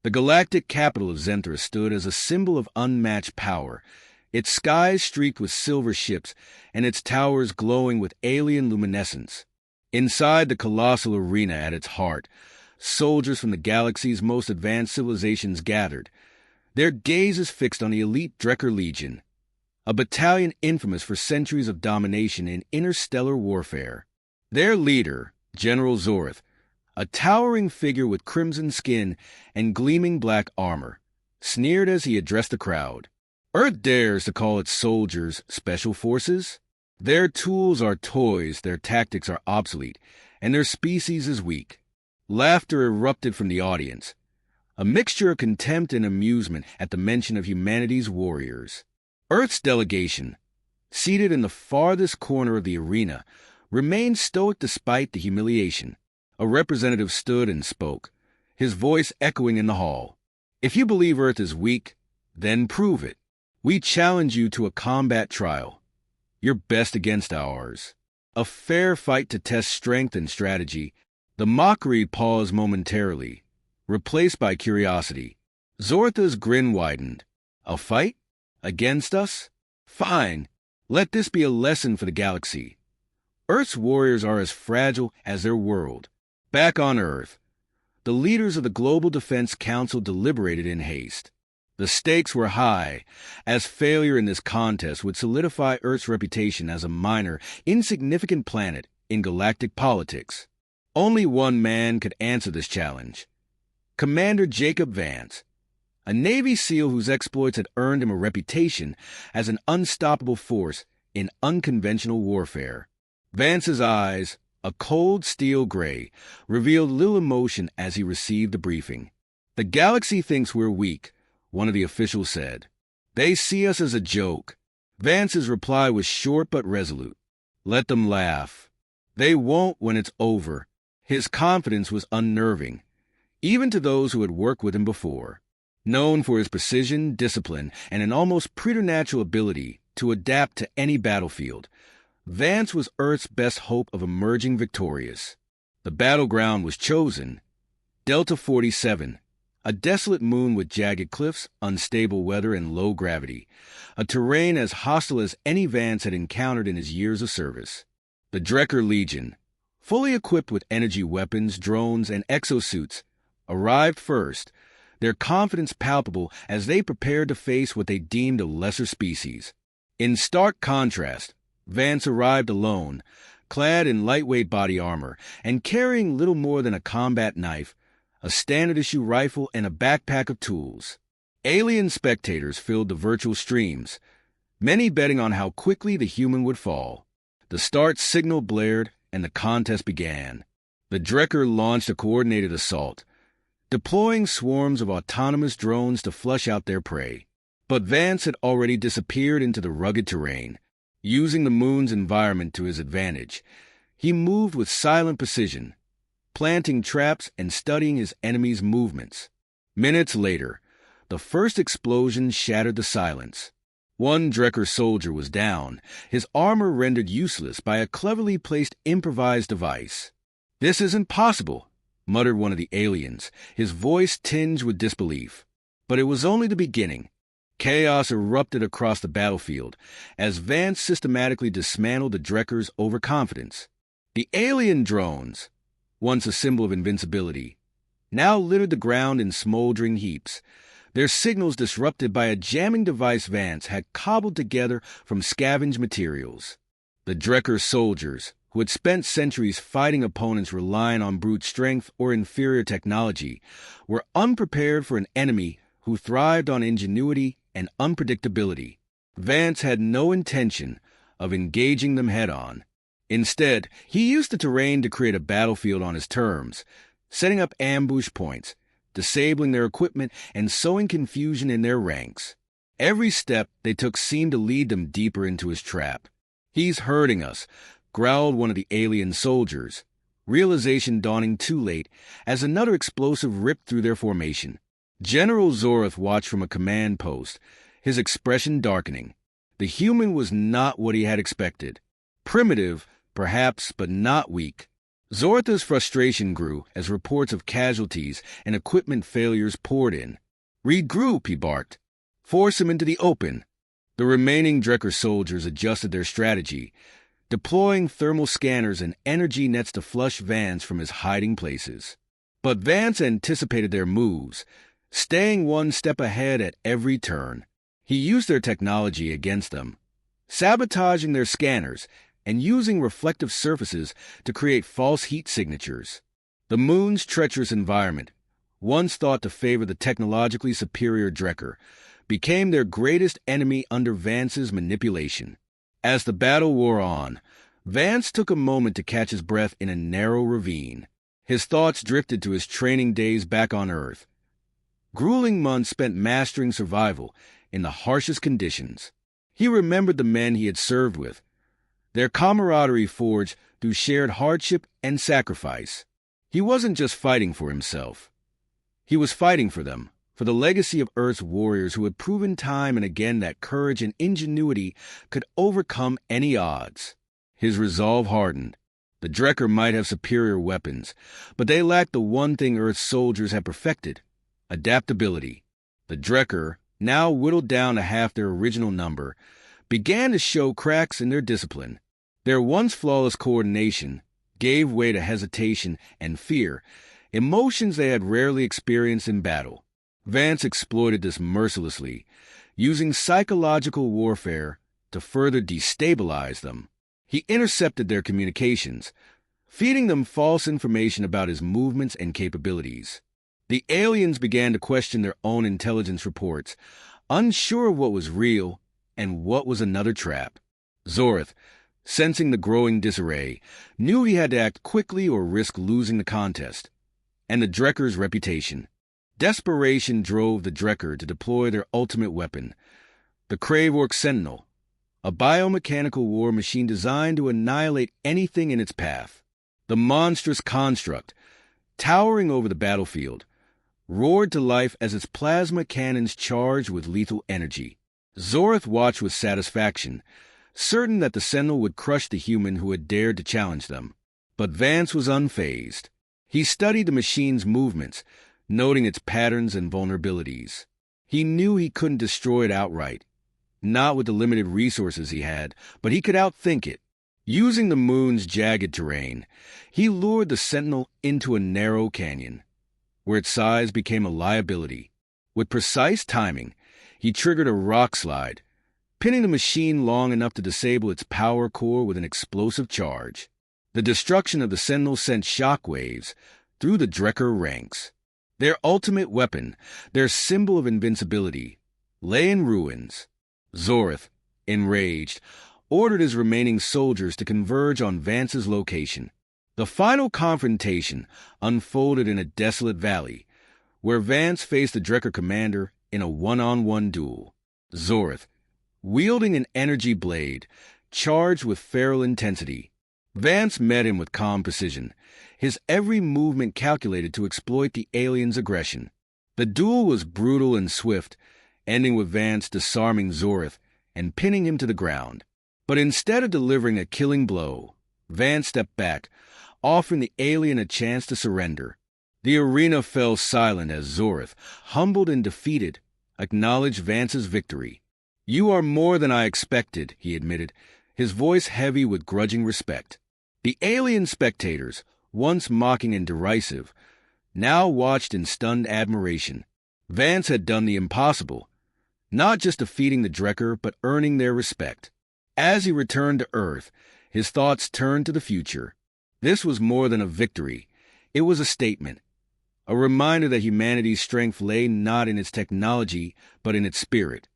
The galactic capital of Zenthra stood as a symbol of unmatched power, its skies streaked with silver ships and its towers glowing with alien luminescence. Inside the colossal arena at its heart, soldiers from the galaxy's most advanced civilizations gathered, their gazes fixed on the elite Drekker Legion, a battalion infamous for centuries of domination in interstellar warfare. Their leader, General Zorth, a towering figure with crimson skin and gleaming black armor, sneered as he addressed the crowd. Earth dares to call its soldiers special forces? Their tools are toys, their tactics are obsolete, and their species is weak. Laughter erupted from the audience, a mixture of contempt and amusement at the mention of humanity's warriors. Earth's delegation, seated in the farthest corner of the arena, remained stoic despite the humiliation. A representative stood and spoke, his voice echoing in the hall. If you believe Earth is weak, then prove it. We challenge you to a combat trial, your best against ours. A fair fight to test strength and strategy. The mockery paused momentarily, replaced by curiosity. Zortha's grin widened. A fight? Against us? Fine. Let this be a lesson for the galaxy. Earth's warriors are as fragile as their world. Back on Earth, the leaders of the Global Defense Council deliberated in haste. The stakes were high, as failure in this contest would solidify Earth's reputation as a minor, insignificant planet in galactic politics. Only one man could answer this challenge: Commander Jacob Vance, a Navy SEAL whose exploits had earned him a reputation as an unstoppable force in unconventional warfare. Vance's eyes, a cold steel gray, revealed little emotion as he received the briefing. The galaxy thinks we're weak, one of the officials said. They see us as a joke. Vance's reply was short but resolute. Let them laugh. They won't when it's over. His confidence was unnerving, even to those who had worked with him before. Known for his precision, discipline, and an almost preternatural ability to adapt to any battlefield, Vance was Earth's best hope of emerging victorious. The battleground was chosen: Delta 47, a desolate moon with jagged cliffs, unstable weather, and low gravity, a terrain as hostile as any Vance had encountered in his years of service. The Drekker Legion, fully equipped with energy weapons, drones, and exosuits, arrived first, their confidence palpable as they prepared to face what they deemed a lesser species. In stark contrast, Vance arrived alone, clad in lightweight body armor, and carrying little more than a combat knife, a standard-issue rifle, and a backpack of tools. Alien spectators filled the virtual streams, many betting on how quickly the human would fall. The start signal blared, and the contest began. The Drekker launched a coordinated assault, deploying swarms of autonomous drones to flush out their prey. But Vance had already disappeared into the rugged terrain. Using the moon's environment to his advantage, he moved with silent precision, planting traps and studying his enemy's movements. Minutes later, the first explosion shattered the silence. One Drekker soldier was down, his armor rendered useless by a cleverly placed improvised device. "This isn't possible," muttered one of the aliens, his voice tinged with disbelief. But it was only the beginning. Chaos erupted across the battlefield as Vance systematically dismantled the Drekker's overconfidence. The alien drones, once a symbol of invincibility, now littered the ground in smoldering heaps, their signals disrupted by a jamming device Vance had cobbled together from scavenged materials. The Drekker soldiers, who had spent centuries fighting opponents relying on brute strength or inferior technology, were unprepared for an enemy who thrived on ingenuity and unpredictability. Vance had no intention of engaging them head-on. Instead, he used the terrain to create a battlefield on his terms, setting up ambush points, disabling their equipment, and sowing confusion in their ranks. Every step they took seemed to lead them deeper into his trap. "He's hurting us," growled one of the alien soldiers, realization dawning too late as another explosive ripped through their formation. General Zorth watched from a command post, his expression darkening. The human was not what he had expected. Primitive, perhaps, but not weak. Zortha's frustration grew as reports of casualties and equipment failures poured in. "Regroup," he barked. "Force him into the open." The remaining Drekker soldiers adjusted their strategy, deploying thermal scanners and energy nets to flush Vance from his hiding places. But Vance anticipated their moves, staying one step ahead at every turn. He used their technology against them, sabotaging their scanners and using reflective surfaces to create false heat signatures. The moon's treacherous environment, once thought to favor the technologically superior Drekker, became their greatest enemy under Vance's manipulation. As the battle wore on, Vance took a moment to catch his breath in a narrow ravine. His thoughts drifted to his training days back on Earth. Grueling months spent mastering survival in the harshest conditions. He remembered the men he had served with, their camaraderie forged through shared hardship and sacrifice. He wasn't just fighting for himself. He was fighting for them, for the legacy of Earth's warriors who had proven time and again that courage and ingenuity could overcome any odds. His resolve hardened. The Drekker might have superior weapons, but they lacked the one thing Earth's soldiers had perfected: adaptability. The Drekker, now whittled down to half their original number, began to show cracks in their discipline. Their once flawless coordination gave way to hesitation and fear, emotions they had rarely experienced in battle. Vance exploited this mercilessly, using psychological warfare to further destabilize them. He intercepted their communications, feeding them false information about his movements and capabilities. The aliens began to question their own intelligence reports, unsure of what was real and what was another trap. Zorth, sensing the growing disarray, knew he had to act quickly or risk losing the contest. And the Drekker's reputation. Desperation drove the Drekker to deploy their ultimate weapon, the Kravork Sentinel, a biomechanical war machine designed to annihilate anything in its path. The monstrous construct, towering over the battlefield, roared to life as its plasma cannons charged with lethal energy. Zorth watched with satisfaction, certain that the Sentinel would crush the human who had dared to challenge them. But Vance was unfazed. He studied the machine's movements, noting its patterns and vulnerabilities. He knew he couldn't destroy it outright, not with the limited resources he had, but he could outthink it. Using the moon's jagged terrain, he lured the Sentinel into a narrow canyon, where its size became a liability. With precise timing, he triggered a rock slide, pinning the machine long enough to disable its power core with an explosive charge. The destruction of the Sentinel sent shockwaves through the Drekker ranks. Their ultimate weapon, their symbol of invincibility, lay in ruins. Zorth, enraged, ordered his remaining soldiers to converge on Vance's location. The final confrontation unfolded in a desolate valley, where Vance faced the Drekker commander in a one-on-one duel. Zorth, wielding an energy blade, charged with feral intensity. Vance met him with calm precision, his every movement calculated to exploit the alien's aggression. The duel was brutal and swift, ending with Vance disarming Zorth and pinning him to the ground. But instead of delivering a killing blow, Vance stepped back, offering the alien a chance to surrender. The arena fell silent as Zorth, humbled and defeated, acknowledged Vance's victory. "You are more than I expected," he admitted, his voice heavy with grudging respect. The alien spectators, once mocking and derisive, now watched in stunned admiration. Vance had done the impossible, not just defeating the Drekker, but earning their respect. As he returned to Earth, his thoughts turned to the future. This was more than a victory. It was a statement, a reminder that humanity's strength lay not in its technology, but in its spirit.